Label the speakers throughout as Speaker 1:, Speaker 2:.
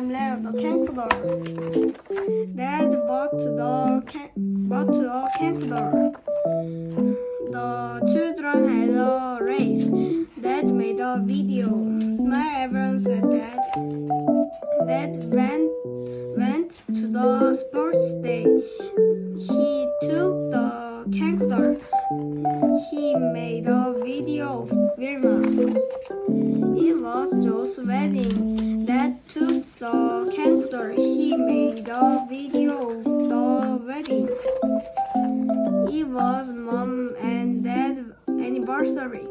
Speaker 1: time left the camcorder. Dad bought the camcorder. The children had a race. Dad made a video. Smile, everyone said Dad. Dad went to the sports day. He took the camcorder. He made a video of Vilma. It was Joe's wedding. Dad took the camcorder. He made a video of the wedding. It was Mom and Dad's anniversary.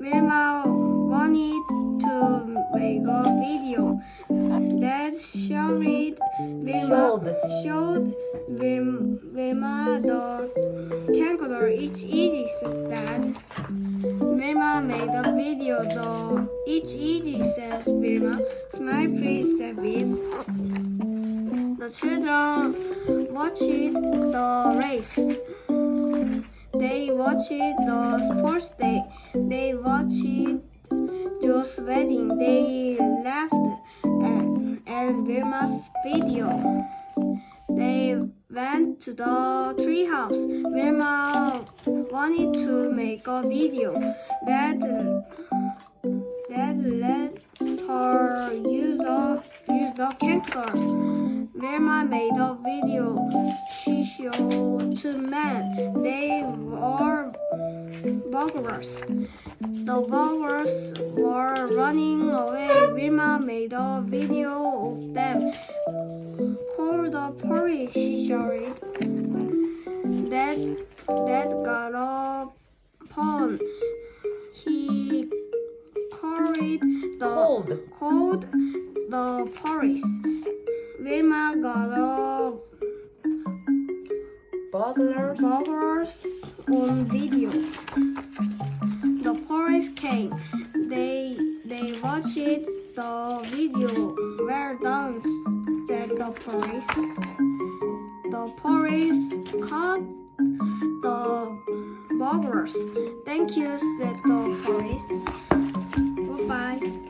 Speaker 1: Vilma wanted to make a video. Dad showed Vilma the camcorder. It's easy, said Dad. Vilma made a video though. It's easy, said Vilma. Smile, please, said Viv. The children watched the race. They watched the sports day. They watched Joe's wedding. They laughed at Vilma's video. They went to the treehouse. Vilma wanted to make a video. Dad let her use the camcorder. Vilma made a video. She showed two men. They were burglars. The burglars were running away. Vilma made a video of them. Call the police, she shouted. Dad got a phone. He called the police. Vilma got a burglars on video. The police came. They watched the video. Well done, said the police. The police caught the burglars. Thank you, said the police. Goodbye.